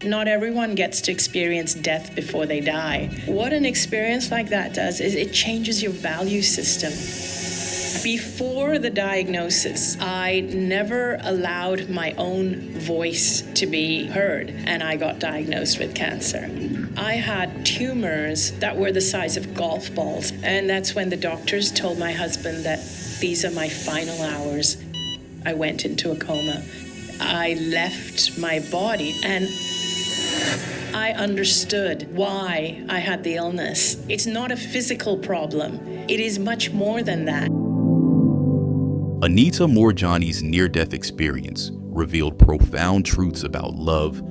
Not everyone gets to experience death before they die. What an experience like that does is it changes your value system. Before the diagnosis, I never allowed my own voice to be heard, and I got diagnosed with cancer. I had tumors that were the size of golf balls, and that's when the doctors told my husband that these are my final hours. I went into a coma. I left my body, and I understood why I had the illness. It's not a physical problem. It is much more than that. Anita Moorjani's near-death experience revealed profound truths about love,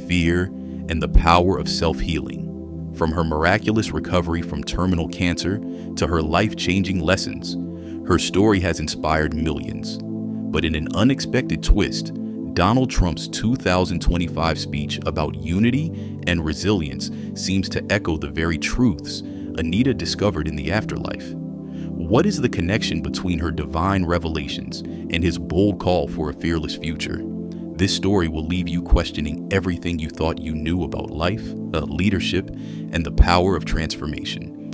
fear, and the power of self-healing. From her miraculous recovery from terminal cancer to her life-changing lessons, her story has inspired millions. But in an unexpected twist, Donald Trump's 2025 speech about unity and resilience seems to echo the very truths Anita discovered in the afterlife. What is the connection between her divine revelations and his bold call for a fearless future? This story will leave you questioning everything you thought you knew about life, leadership, and the power of transformation.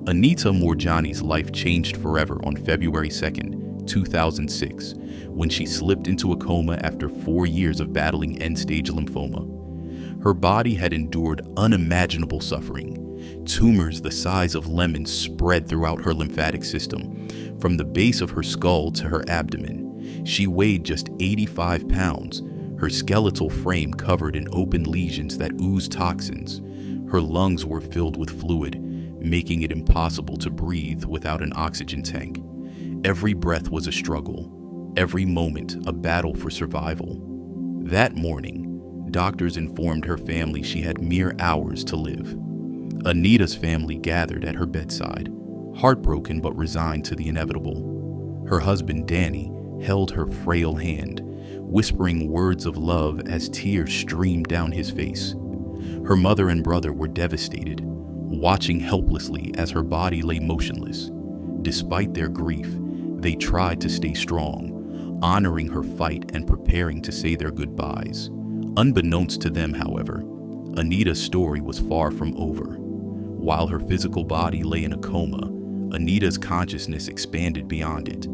Anita Moorjani's life changed forever on February 2nd, 2006, when she slipped into a coma after 4 years of battling end-stage lymphoma. Her body had endured unimaginable suffering. Tumors the size of lemons spread throughout her lymphatic system, from the base of her skull to her abdomen. She weighed just 85 pounds, her skeletal frame covered in open lesions that oozed toxins. Her lungs were filled with fluid, making it impossible to breathe without an oxygen tank. Every breath was a struggle, every moment a battle for survival. That morning, doctors informed her family she had mere hours to live. Anita's family gathered at her bedside, heartbroken but resigned to the inevitable. Her husband, Danny, held her frail hand, whispering words of love as tears streamed down his face. Her mother and brother were devastated, watching helplessly as her body lay motionless. Despite their grief, they tried to stay strong, honoring her fight and preparing to say their goodbyes. Unbeknownst to them, however, Anita's story was far from over. While her physical body lay in a coma, Anita's consciousness expanded beyond it.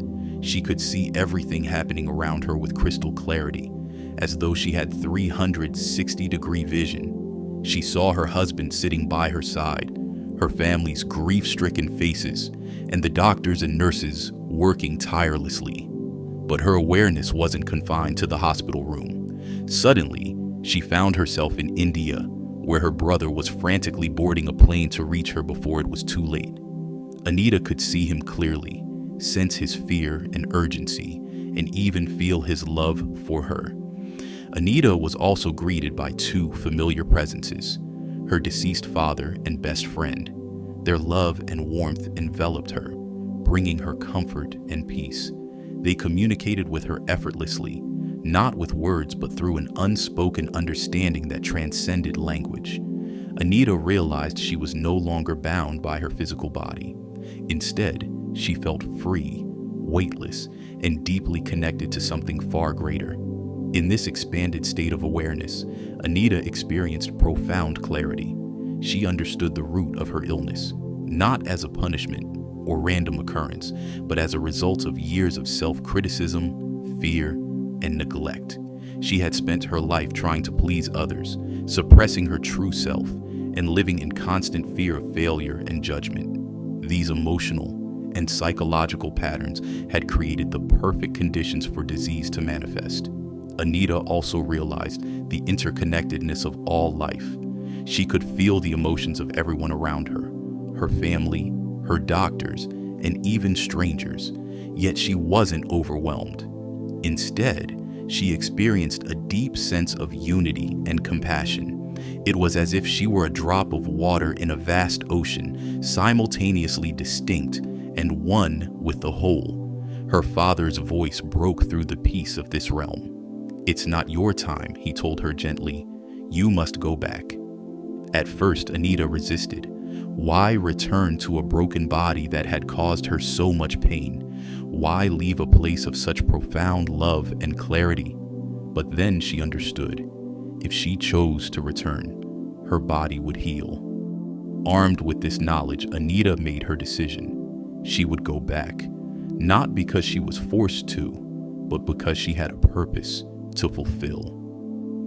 She could see everything happening around her with crystal clarity, as though she had 360-degree vision. She saw her husband sitting by her side, her family's grief-stricken faces, and the doctors and nurses working tirelessly. But her awareness wasn't confined to the hospital room. Suddenly, she found herself in India, where her brother was frantically boarding a plane to reach her before it was too late. Anita could see him clearly, sense his fear and urgency, and even feel his love for her. Anita was also greeted by two familiar presences, her deceased father and best friend. Their love and warmth enveloped her, bringing her comfort and peace. They communicated with her effortlessly, not with words but through an unspoken understanding that transcended language. Anita realized she was no longer bound by her physical body. Instead, she felt free, weightless, and deeply connected to something far greater. In this expanded state of awareness, Anita experienced profound clarity. She understood the root of her illness, not as a punishment or random occurrence, but as a result of years of self-criticism, fear, and neglect. She had spent her life trying to please others, suppressing her true self, and living in constant fear of failure and judgment. These emotional and psychological patterns had created the perfect conditions for disease to manifest. Anita also realized the interconnectedness of all life. She could feel the emotions of everyone around her, her family, her doctors, and even strangers, yet she wasn't overwhelmed. Instead, she experienced a deep sense of unity and compassion. It was as if she were a drop of water in a vast ocean, simultaneously distinct and one with the whole. Her father's voice broke through the peace of this realm. "It's not your time," he told her gently. "You must go back." At first, Anita resisted. Why return to a broken body that had caused her so much pain? Why leave a place of such profound love and clarity? But then she understood. if she chose to return, her body would heal. Armed with this knowledge, Anita made her decision. She would go back, not because she was forced to, but because she had a purpose to fulfill.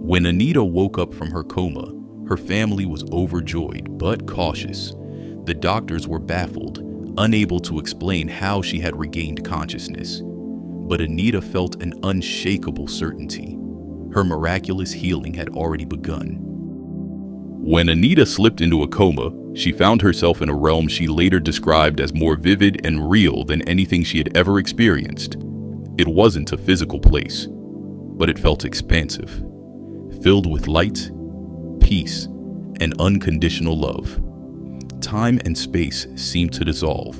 When Anita woke up from her coma, her family was overjoyed but cautious. The doctors were baffled, unable to explain how she had regained consciousness. But Anita felt an unshakable certainty. Her miraculous healing had already begun. When Anita slipped into a coma, she found herself in a realm she later described as more vivid and real than anything she had ever experienced. It wasn't a physical place, but it felt expansive, filled with light, peace, and unconditional love. Time and space seemed to dissolve,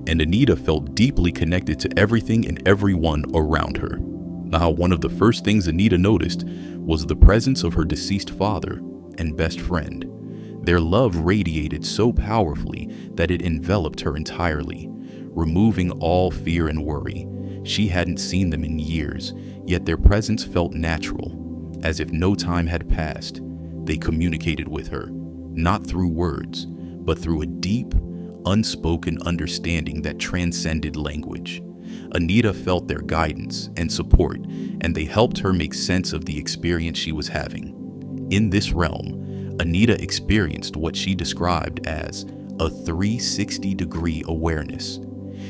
and Anita felt deeply connected to everything and everyone around her. Now, one of the first things Anita noticed was the presence of her deceased father and best friend. Their love radiated so powerfully that it enveloped her entirely, removing all fear and worry. She hadn't seen them in years, yet their presence felt natural, as if no time had passed. They communicated with her, not through words, but through a deep, unspoken understanding that transcended language. Anita felt their guidance and support, and they helped her make sense of the experience she was having. In this realm, Anita experienced what she described as a 360-degree awareness.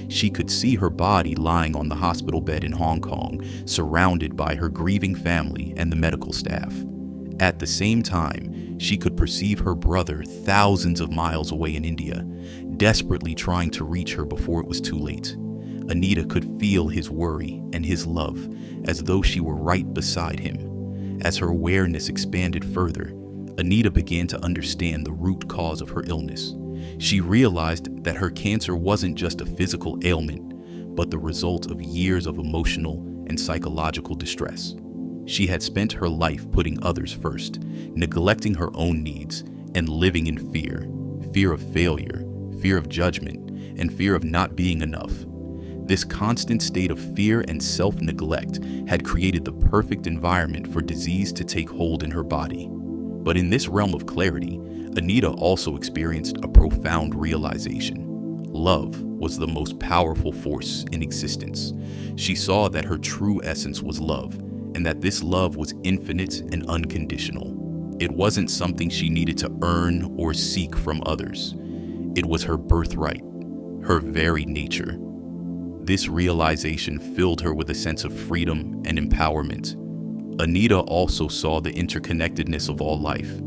She could see her body lying on the hospital bed in Hong Kong, surrounded by her grieving family and the medical staff. At the same time, she could perceive her brother thousands of miles away in India, desperately trying to reach her before it was too late. Anita could feel his worry and his love, as though she were right beside him. As her awareness expanded further, Anita began to understand the root cause of her illness. She realized that her cancer wasn't just a physical ailment, but the result of years of emotional and psychological distress. She had spent her life putting others first, neglecting her own needs, and living in fear of failure, fear of judgment, and fear of not being enough. This constant state of fear and self-neglect had created the perfect environment for disease to take hold in her body. But in this realm of clarity, Anita also experienced a profound realization. Love was the most powerful force in existence. She saw that her true essence was love, and that this love was infinite and unconditional. It wasn't something she needed to earn or seek from others. It was her birthright, her very nature. This realization filled her with a sense of freedom and empowerment. Anita also saw the interconnectedness of all life.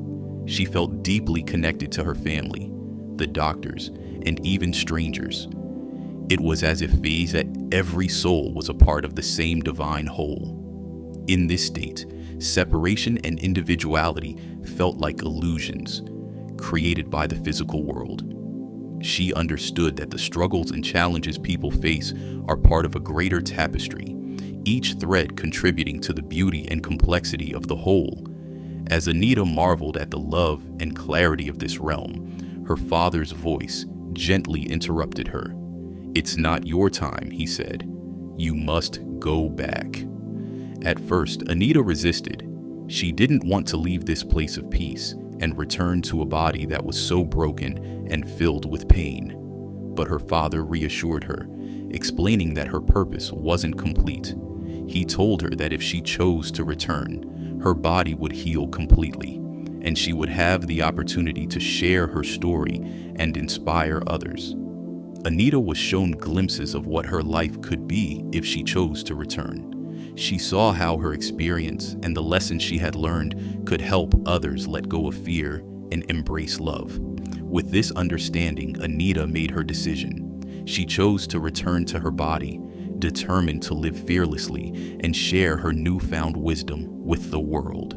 She felt deeply connected to her family, the doctors, and even strangers. It was as if every soul was a part of the same divine whole. In this state, separation and individuality felt like illusions created by the physical world. She understood that the struggles and challenges people face are part of a greater tapestry, each thread contributing to the beauty and complexity of the whole. As Anita marveled at the love and clarity of this realm, her father's voice gently interrupted her. "It's not your time," he said. "You must go back." At first, Anita resisted. She didn't want to leave this place of peace and return to a body that was so broken and filled with pain. But her father reassured her, explaining that her purpose wasn't complete. He told her that if she chose to return, her body would heal completely, and she would have the opportunity to share her story and inspire others. Anita was shown glimpses of what her life could be if she chose to return. She saw how her experience and the lessons she had learned could help others let go of fear and embrace love. With this understanding, Anita made her decision. She chose to return to her body, determined to live fearlessly and share her newfound wisdom with the world.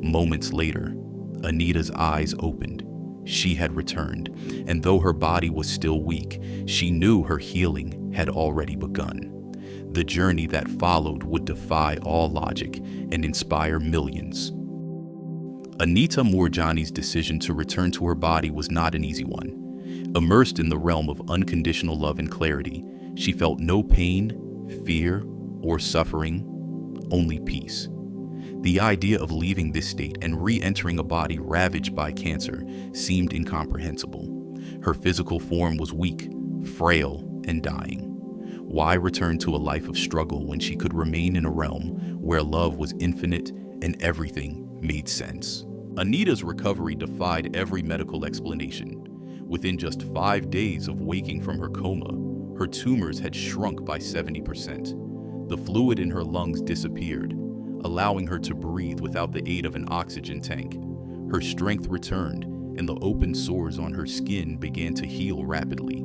Moments later, Anita's eyes opened. She had returned, and though her body was still weak, she knew her healing had already begun. The journey that followed would defy all logic and inspire millions. Anita Moorjani's decision to return to her body was not an easy one. Immersed in the realm of unconditional love and clarity, she felt no pain, fear, or suffering, only peace. The idea of leaving this state and re-entering a body ravaged by cancer seemed incomprehensible. Her physical form was weak, frail, and dying. Why return to a life of struggle when she could remain in a realm where love was infinite and everything made sense? Anita's recovery defied every medical explanation. Within just 5 days of waking from her coma, her tumors had shrunk by 70%. The fluid in her lungs disappeared, allowing her to breathe without the aid of an oxygen tank. Her strength returned, and the open sores on her skin began to heal rapidly.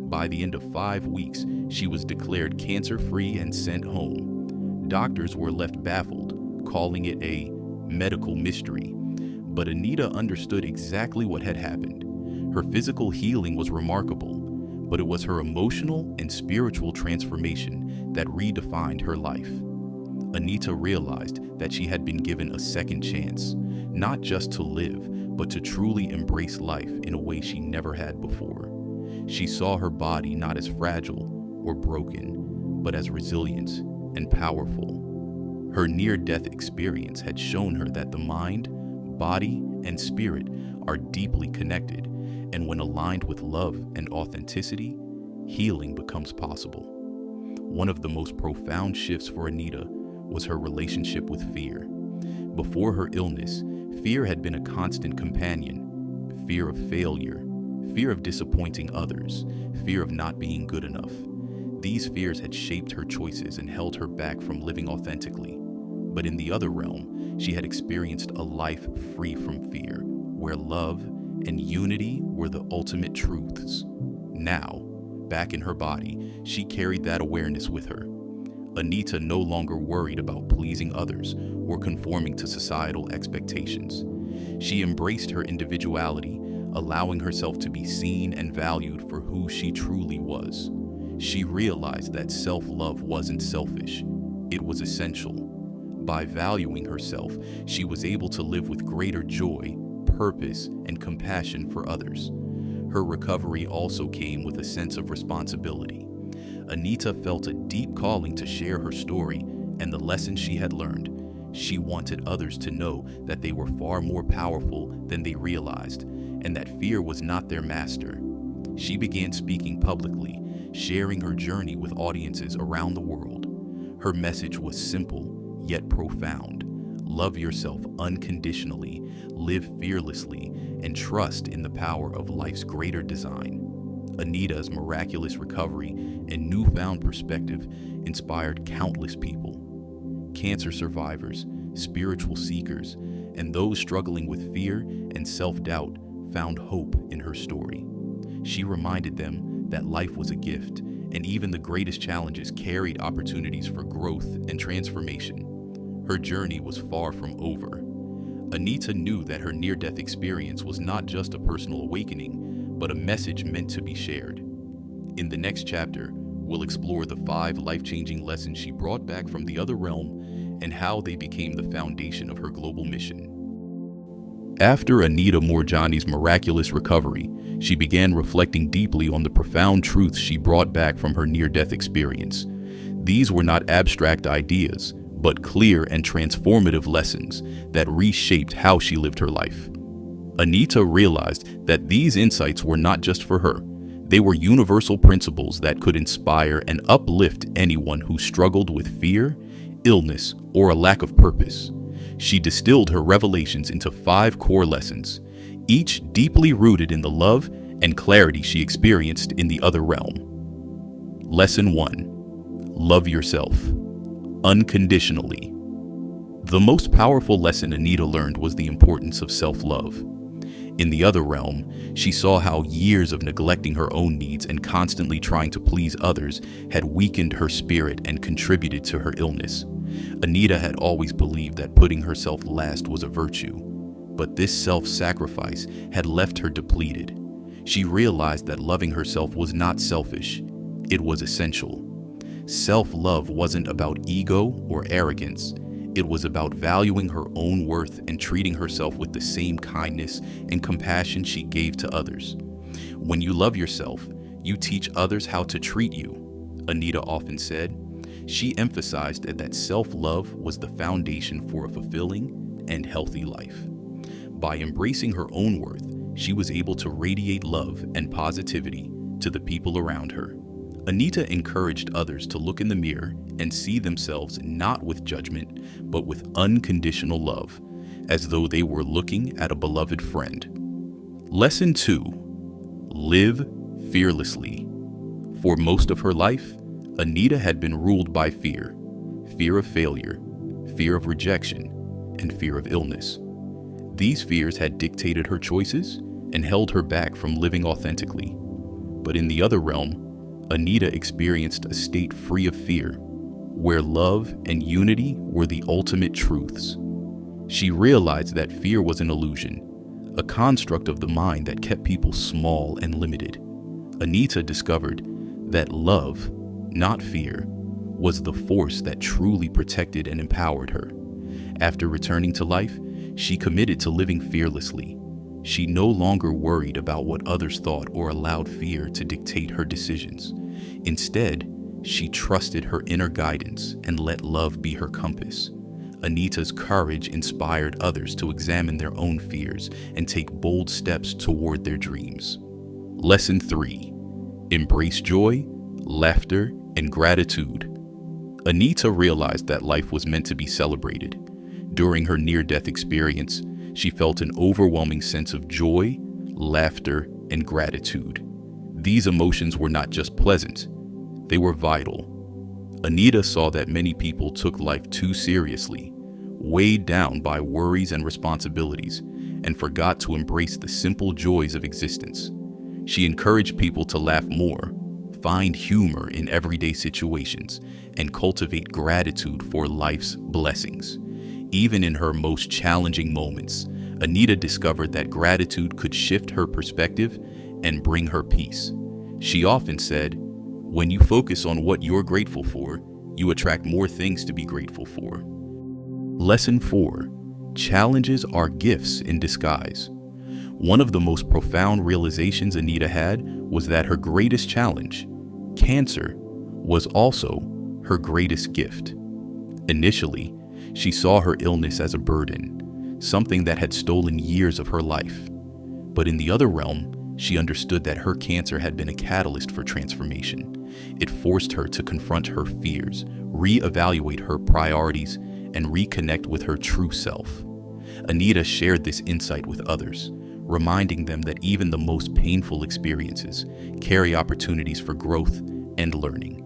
By the end of 5 weeks, she was declared cancer-free and sent home. Doctors were left baffled, calling it a medical mystery. But Anita understood exactly what had happened. Her physical healing was remarkable, but it was her emotional and spiritual transformation that redefined her life. Anita realized that she had been given a second chance, not just to live, but to truly embrace life in a way she never had before. She saw her body not as fragile or broken, but as resilient and powerful. Her near-death experience had shown her that the mind, body, and spirit are deeply connected, and when aligned with love and authenticity, healing becomes possible. One of the most profound shifts for Anita was her relationship with fear. Before her illness, fear had been a constant companion. Fear of failure, fear of disappointing others, fear of not being good enough. These fears had shaped her choices and held her back from living authentically. But in the other realm, she had experienced a life free from fear, where love and unity were the ultimate truths. Now, back in her body, she carried that awareness with her. Anita no longer worried about pleasing others or conforming to societal expectations. She embraced her individuality, allowing herself to be seen and valued for who she truly was. She realized that self-love wasn't selfish, it was essential. By valuing herself, she was able to live with greater joy, purpose, and compassion for others. Her recovery also came with a sense of responsibility. Anita felt a deep calling to share her story and the lessons she had learned. She wanted others to know that they were far more powerful than they realized, and that fear was not their master. She began speaking publicly, sharing her journey with audiences around the world. Her message was simple, yet profound. Love yourself unconditionally, live fearlessly, and trust in the power of life's greater design. Anita's miraculous recovery and newfound perspective inspired countless people. Cancer survivors, spiritual seekers, and those struggling with fear and self-doubt found hope in her story. She reminded them that life was a gift, and even the greatest challenges carried opportunities for growth and transformation. Her journey was far from over. Anita knew that her near-death experience was not just a personal awakening, but a message meant to be shared. In the next chapter, we'll explore the 5 life-changing lessons she brought back from the other realm and how they became the foundation of her global mission. After Anita Moorjani's miraculous recovery, she began reflecting deeply on the profound truths she brought back from her near-death experience. These were not abstract ideas, but clear and transformative lessons that reshaped how she lived her life. Anita realized that these insights were not just for her. They were universal principles that could inspire and uplift anyone who struggled with fear, illness, or a lack of purpose. She distilled her revelations into 5 core lessons, each deeply rooted in the love and clarity she experienced in the other realm. Lesson 1. Love yourself unconditionally. The most powerful lesson Anita learned was the importance of self-love. In the other realm, she saw how years of neglecting her own needs and constantly trying to please others had weakened her spirit and contributed to her illness. Anita had always believed that putting herself last was a virtue, but this self-sacrifice had left her depleted. She realized that loving herself was not selfish, it was essential. Self-love wasn't about ego or arrogance. It was about valuing her own worth and treating herself with the same kindness and compassion she gave to others. When you love yourself, you teach others how to treat you, Anita often said. She emphasized that self-love was the foundation for a fulfilling and healthy life. By embracing her own worth, she was able to radiate love and positivity to the people around her. Anita encouraged others to look in the mirror and see themselves not with judgment, but with unconditional love, as though they were looking at a beloved friend. Lesson 2. Live fearlessly. For most of her life, Anita had been ruled by fear of failure, fear of rejection, and fear of illness. These fears had dictated her choices and held her back from living authentically. But in the other realm, Anita experienced a state free of fear, where love and unity were the ultimate truths. She realized that fear was an illusion, a construct of the mind that kept people small and limited. Anita discovered that love, not fear, was the force that truly protected and empowered her. After returning to life, she committed to living fearlessly. She no longer worried about what others thought or allowed fear to dictate her decisions. Instead, she trusted her inner guidance and let love be her compass. Anita's courage inspired others to examine their own fears and take bold steps toward their dreams. Lesson 3. Embrace joy, laughter, and gratitude. Anita realized that life was meant to be celebrated. During her near-death experience, she felt an overwhelming sense of joy, laughter, and gratitude. These emotions were not just pleasant, they were vital. Anita saw that many people took life too seriously, weighed down by worries and responsibilities, and forgot to embrace the simple joys of existence. She encouraged people to laugh more, find humor in everyday situations, and cultivate gratitude for life's blessings. Even in her most challenging moments, Anita discovered that gratitude could shift her perspective and bring her peace. She often said, "When you focus on what you're grateful for, you attract more things to be grateful for." Lesson 4. Challenges are gifts in disguise. One of the most profound realizations Anita had was that her greatest challenge, cancer, was also her greatest gift. Initially, she saw her illness as a burden, something that had stolen years of her life. But in the other realm, she understood that her cancer had been a catalyst for transformation. It forced her to confront her fears, reevaluate her priorities, and reconnect with her true self. Anita shared this insight with others, reminding them that even the most painful experiences carry opportunities for growth and learning.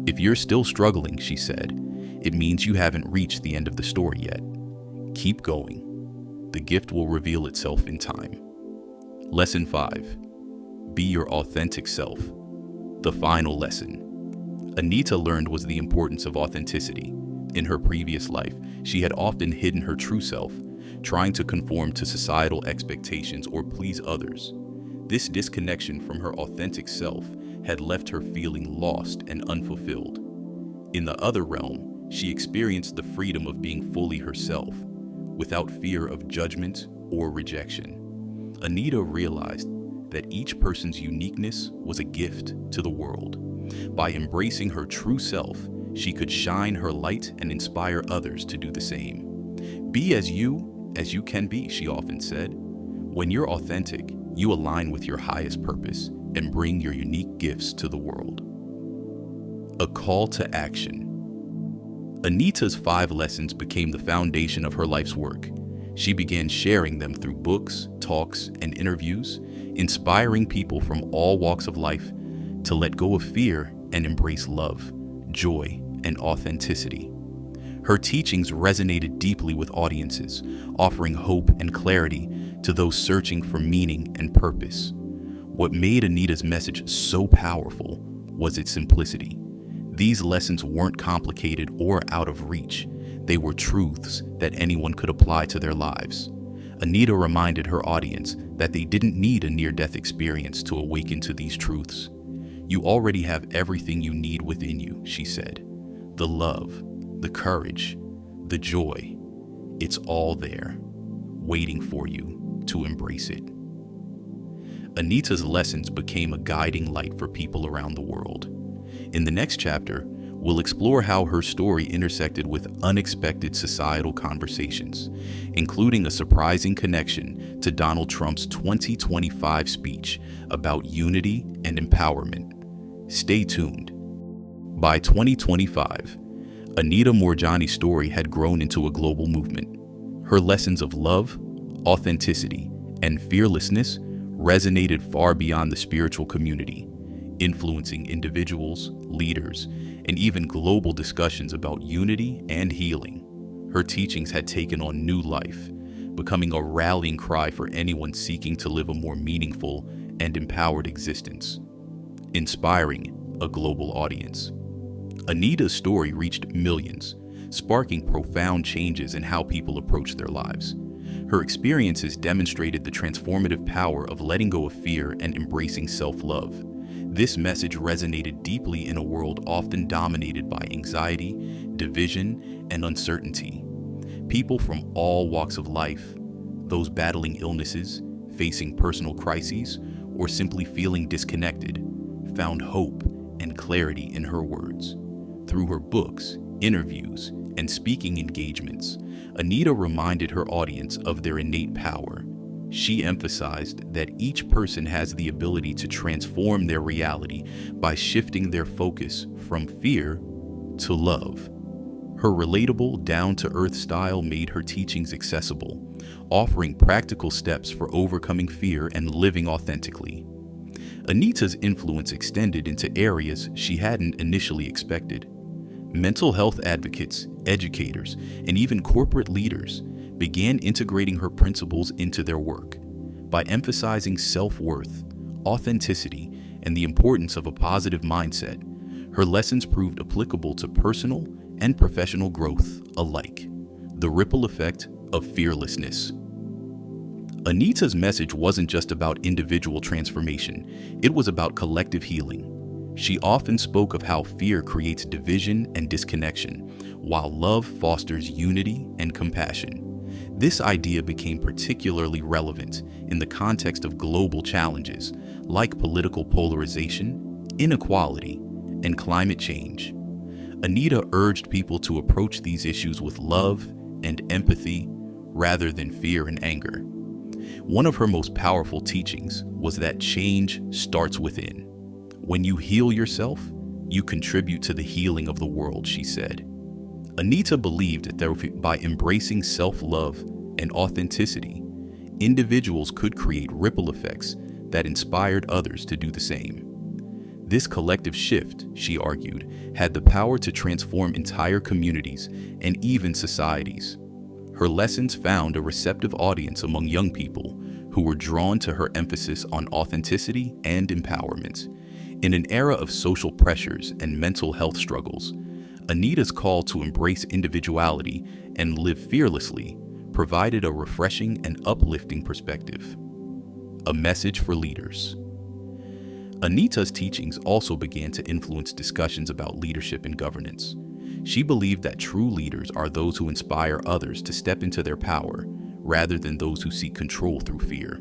If you're still struggling, she said, it means you haven't reached the end of the story yet. Keep going. The gift will reveal itself in time. Lesson 5. Be your authentic self. The final lesson Anita learned was the importance of authenticity. In her previous life, she had often hidden her true self, trying to conform to societal expectations or please others. This disconnection from her authentic self had left her feeling lost and unfulfilled. In the other realm, she experienced the freedom of being fully herself, without fear of judgment or rejection. Anita realized that each person's uniqueness was a gift to the world. By embracing her true self, she could shine her light and inspire others to do the same. Be as you can be, she often said. When you're authentic, you align with your highest purpose and bring your unique gifts to the world. A call to action. Anita's 5 lessons became the foundation of her life's work. She began sharing them through books, talks, and interviews, inspiring people from all walks of life to let go of fear and embrace love, joy, and authenticity. Her teachings resonated deeply with audiences, offering hope and clarity to those searching for meaning and purpose. What made Anita's message so powerful was its simplicity. These lessons weren't complicated or out of reach. They were truths that anyone could apply to their lives. Anita reminded her audience that they didn't need a near-death experience to awaken to these truths. You already have everything you need within you, she said. The love, the courage, the joy. It's all there, waiting for you to embrace it. Anita's lessons became a guiding light for people around the world. In the next chapter, We'll explore how her story intersected with unexpected societal conversations, including a surprising connection to Donald Trump's 2025 speech about unity and empowerment. Stay tuned. By 2025, Anita Moorjani's story had grown into a global movement. Her lessons of love, authenticity, and fearlessness resonated far beyond the spiritual community, influencing individuals, leaders, and even global discussions about unity and healing. Her teachings had taken on new life, becoming a rallying cry for anyone seeking to live a more meaningful and empowered existence, inspiring a global audience. Anita's story reached millions, sparking profound changes in how people approach their lives. Her experiences demonstrated the transformative power of letting go of fear and embracing self-love. This message resonated deeply in a world often dominated by anxiety, division, and uncertainty. People from all walks of life, those battling illnesses, facing personal crises, or simply feeling disconnected, found hope and clarity in her words. Through her books, interviews, and speaking engagements, Anita reminded her audience of their innate power. She emphasized that each person has the ability to transform their reality by shifting their focus from fear to love. Her relatable, down-to-earth style made her teachings accessible, offering practical steps for overcoming fear and living authentically. Anita's influence extended into areas she hadn't initially expected. Mental health advocates, educators, and even corporate leaders began integrating her principles into their work. By emphasizing self-worth, authenticity, and the importance of a positive mindset, her lessons proved applicable to personal and professional growth alike. The ripple effect of fearlessness. Anita's message wasn't just about individual transformation, it was about collective healing. She often spoke of how fear creates division and disconnection, while love fosters unity and compassion. This idea became particularly relevant in the context of global challenges like political polarization, inequality, and climate change. Anita urged people to approach these issues with love and empathy rather than fear and anger. One of her most powerful teachings was that change starts within. When you heal yourself, you contribute to the healing of the world, she said. Anita believed that by embracing self-love and authenticity, individuals could create ripple effects that inspired others to do the same. This collective shift, she argued, had the power to transform entire communities and even societies. Her lessons found a receptive audience among young people who were drawn to her emphasis on authenticity and empowerment. In an era of social pressures and mental health struggles, Anita's call to embrace individuality and live fearlessly provided a refreshing and uplifting perspective. A message for leaders. Anita's teachings also began to influence discussions about leadership and governance. She believed that true leaders are those who inspire others to step into their power, rather than those who seek control through fear.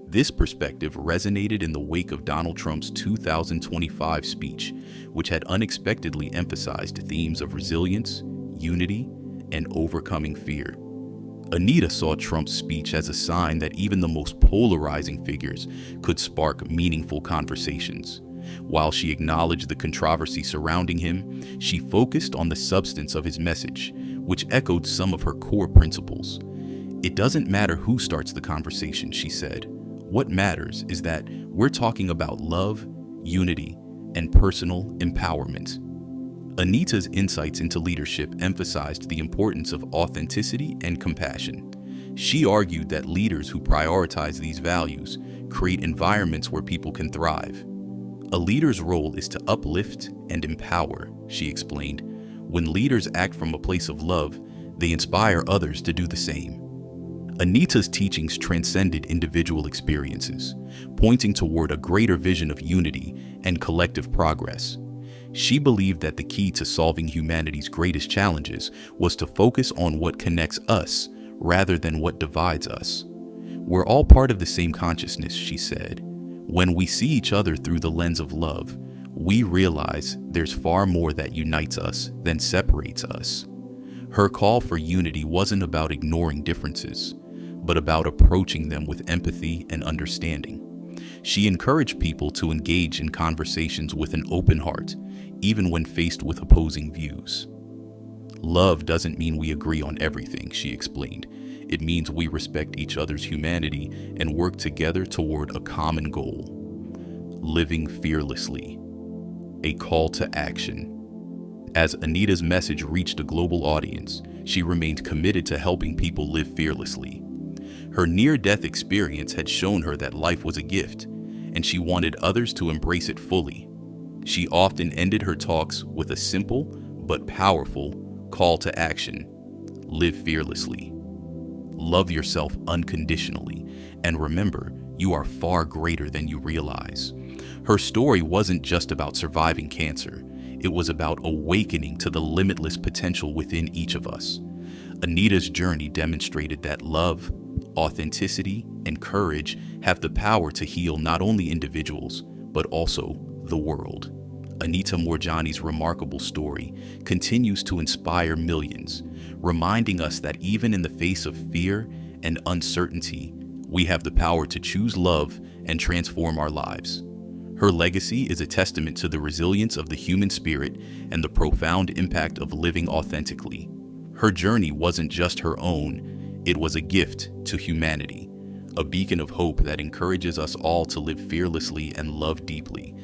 This perspective resonated in the wake of Donald Trump's 2025 speech, which had unexpectedly emphasized themes of resilience, unity, and overcoming fear. Anita saw Trump's speech as a sign that even the most polarizing figures could spark meaningful conversations. While she acknowledged the controversy surrounding him, she focused on the substance of his message, which echoed some of her core principles. It doesn't matter who starts the conversation, she said. What matters is that we're talking about love, unity, and personal empowerment. Anita's insights into leadership emphasized the importance of authenticity and compassion. She argued that leaders who prioritize these values create environments where people can thrive. A leader's role is to uplift and empower, she explained. When leaders act from a place of love, they inspire others to do the same. Anita's teachings transcended individual experiences, pointing toward a greater vision of unity and collective progress. She believed that the key to solving humanity's greatest challenges was to focus on what connects us rather than what divides us. We're all part of the same consciousness, she said. When we see each other through the lens of love, we realize there's far more that unites us than separates us. Her call for unity wasn't about ignoring differences, but about approaching them with empathy and understanding. She encouraged people to engage in conversations with an open heart, even when faced with opposing views. Love doesn't mean we agree on everything, she explained. It means we respect each other's humanity and work together toward a common goal. Living fearlessly. A call to action. As Anita's message reached a global audience, she remained committed to helping people live fearlessly. Her near-death experience had shown her that life was a gift, and she wanted others to embrace it fully. She often ended her talks with a simple but powerful call to action. Live fearlessly. Love yourself unconditionally, and remember, you are far greater than you realize. Her story wasn't just about surviving cancer. It was about awakening to the limitless potential within each of us. Anita's journey demonstrated that love, authenticity, and courage have the power to heal not only individuals, but also the world. Anita Moorjani's remarkable story continues to inspire millions, reminding us that even in the face of fear and uncertainty, we have the power to choose love and transform our lives. Her legacy is a testament to the resilience of the human spirit and the profound impact of living authentically. Her journey wasn't just her own, it was a gift to humanity, a beacon of hope that encourages us all to live fearlessly and love deeply.